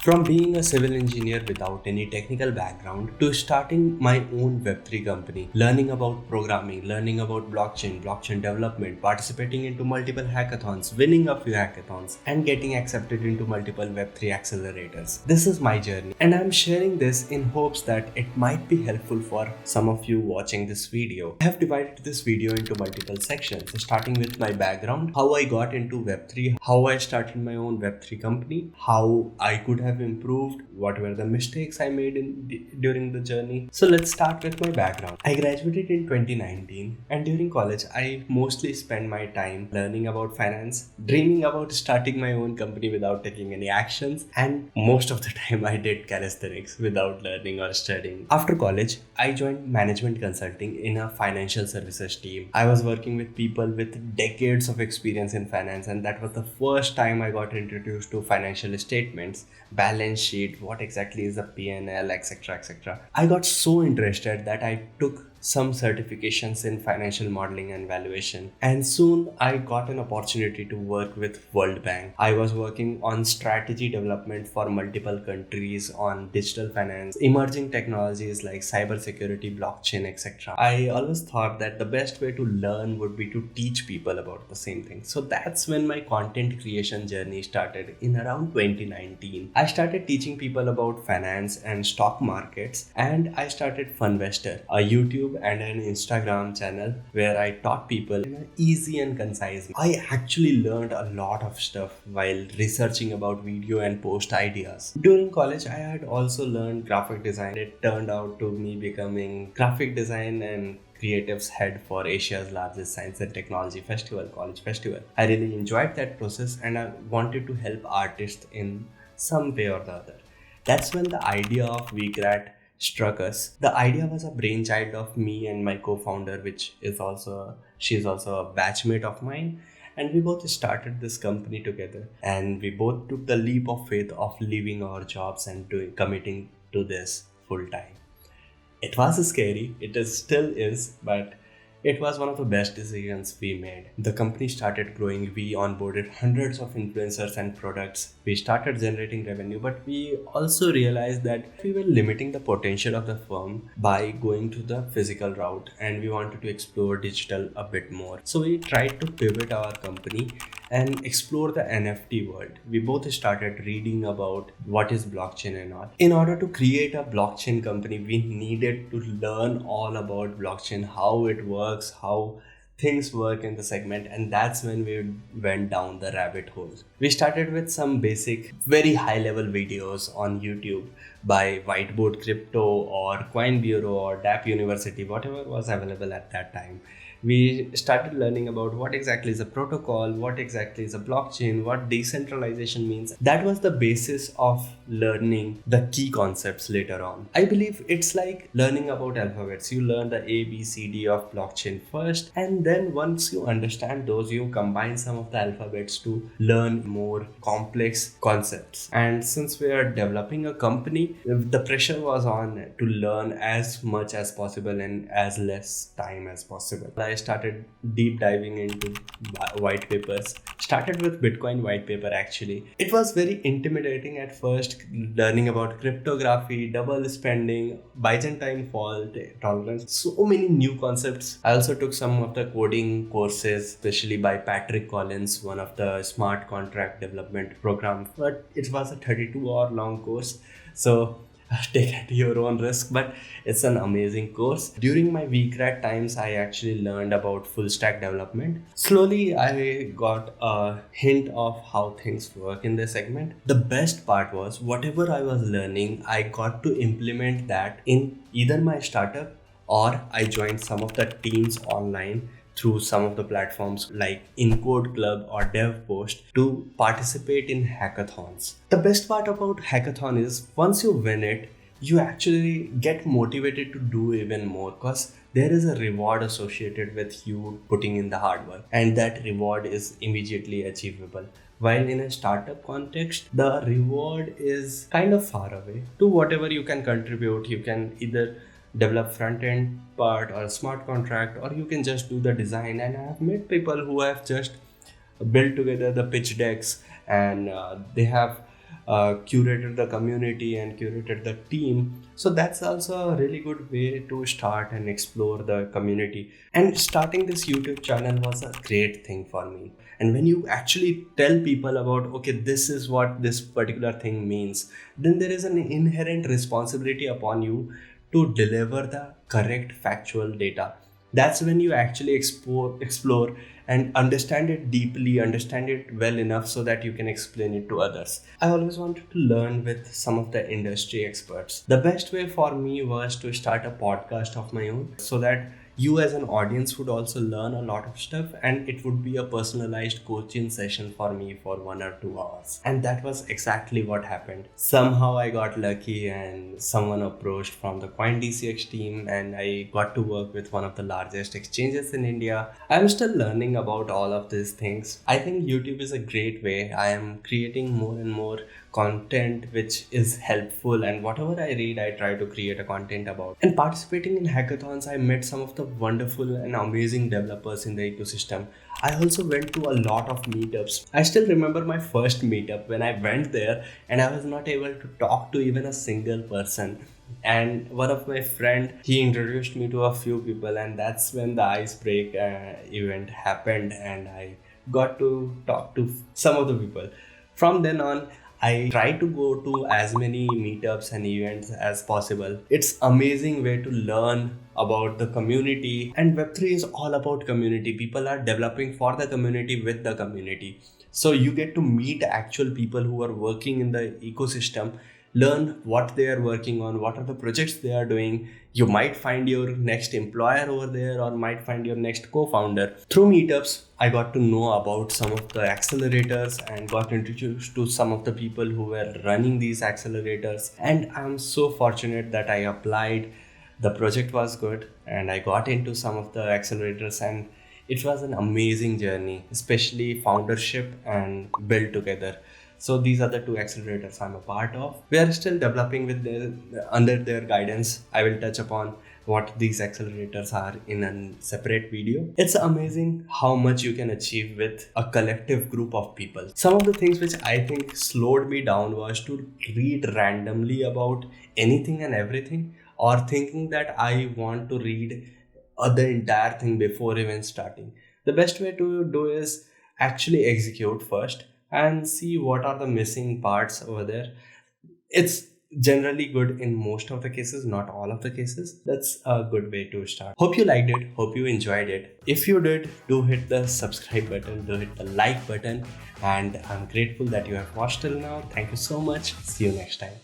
From being a civil engineer without any technical background to starting my own Web3 company, learning about programming, learning about blockchain development, participating into multiple hackathons, winning a few hackathons, and getting accepted into multiple Web3 accelerators. This is my journey, and I'm sharing this in hopes that it might be helpful for some of you watching this video. I have divided this video into multiple sections, starting with my background, how I got into Web3, how I started my own Web3 company, how I could have improved, what were the mistakes I made during the journey. So let's start with my background. I graduated in 2019, and during college I mostly spent my time learning about finance, dreaming about starting my own company without taking any actions, and most of the time I did calisthenics without learning or studying. After college, I joined management consulting in a financial services team. I was working with people with decades of experience in finance, and that was the first time I got introduced to financial statements, balance sheet, what exactly is a P&L, etc. etc. I got so interested that I took some certifications in financial modeling and valuation, and soon I got an opportunity to work with World Bank. I was working on strategy development for multiple countries on digital finance, emerging technologies like cybersecurity, blockchain, etc. I always thought that the best way to learn would be to teach people about the same thing. So that's when my content creation journey started in around 2019. I started teaching people about finance and stock markets, and I started Funvestor, a YouTube and an Instagram channel where I taught people in an easy and concise way. I actually learned a lot of stuff while researching about video and post ideas. During college, I had also learned graphic design. It turned out to me becoming graphic design and creatives head for Asia's largest science and technology festival, College Festival. I really enjoyed that process, and I wanted to help artists in some way or the other. That's when the idea of VCRAT struck us. The idea was a brainchild of me and my co-founder, which is also she's also a batchmate of mine, and we both started this company together. And we both took the leap of faith of leaving our jobs and committing to this full time. It was scary, still is, but it was one of the best decisions we made. The company started growing. We onboarded hundreds of influencers and products. We started generating revenue, but we also realized that we were limiting the potential of the firm by going to the physical route, and we wanted to explore digital a bit more. So we tried to pivot our company and explore the NFT world. We both started reading about what is blockchain and all. In order to create a blockchain company, we needed to learn all about blockchain, how it works, how things work in the segment, and that's when we went down the rabbit hole. We started with some basic, very high level videos on YouTube by Whiteboard Crypto or Coin Bureau or DAP University, whatever was available at that time. We started learning about what exactly is a protocol, what exactly is a blockchain, what decentralization means. That was the basis of learning the key concepts later on. I believe it's like learning about alphabets. You learn the A, B, C, D of blockchain first, and then once you understand those, you combine some of the alphabets to learn more complex concepts. And since we are developing a company, the pressure was on to learn as much as possible in as less time as possible. I started deep diving into white papers. Started with Bitcoin white paper actually. It was very intimidating at first, learning about cryptography, double spending, Byzantine fault tolerance, so many new concepts. I also took some of the coding courses, especially by Patrick Collins, one of the smart contract development program. But it was a 32-hour long course, so take it at your own risk, but it's an amazing course. During my VCRAT times, I actually learned about full stack development. Slowly, I got a hint of how things work in this segment. The best part was whatever I was learning, I got to implement that in either my startup or I joined some of the teams online through some of the platforms like Encode Club or DevPost to participate in hackathons. The best part about hackathon is once you win it, you actually get motivated to do even more because there is a reward associated with you putting in the hard work, and that reward is immediately achievable. While in a startup context, the reward is kind of far away to whatever you can contribute. You can either develop front end part or a smart contract, or you can just do the design. And I have met people who have just built together the pitch decks, and they have curated the community and curated the team. So that's also a really good way to start and explore the community. And starting this YouTube channel was a great thing for me. And when you actually tell people about, okay, this is what this particular thing means, then there is an inherent responsibility upon you to deliver the correct factual data. That's when you actually explore and understand it deeply, understand it well enough so that you can explain it to others. I always wanted to learn with some of the industry experts. The best way for me was to start a podcast of my own so that you as an audience would also learn a lot of stuff, and it would be a personalized coaching session for me for 1 or 2 hours. And that was exactly what happened. Somehow I got lucky and someone approached from the CoinDCX team, and I got to work with one of the largest exchanges in India. I'm still learning about all of these things. I think YouTube is a great way. I am creating more and more content which is helpful, and whatever I read I try to create a content about. And participating in hackathons, I met some of the wonderful and amazing developers in the ecosystem. I also went to a lot of meetups. I still remember my first meetup when I went there and I was not able to talk to even a single person. And one of my friend, he introduced me to a few people, and that's when the ice break event happened, and I got to talk to some of the people. From then on, I try to go to as many meetups and events as possible. It's amazing way to learn about the community, and Web3 is all about community. People are developing for the community with the community. So you get to meet actual people who are working in the ecosystem, learn what they are working on, what are the projects they are doing. You might find your next employer over there, or might find your next co-founder. Through meetups, I got to know about some of the accelerators and got introduced to some of the people who were running these accelerators. And I'm so fortunate that I applied. The project was good and I got into some of the accelerators, and it was an amazing journey, especially foundership and build together. So these are the two accelerators I'm a part of. We are still developing with under their guidance. I will touch upon what these accelerators are in a separate video. It's amazing how much you can achieve with a collective group of people. Some of the things which I think slowed me down was to read randomly about anything and everything, or thinking that I want to read the entire thing before even starting. The best way to do is actually execute first and see what are the missing parts over there. It's generally good in most of the cases, not all of the cases. That's a good way to start. Hope you liked it. Hope you enjoyed it. If you did, do hit the subscribe button, do hit the like button. And I'm grateful that you have watched till now. Thank you so much. See you next time.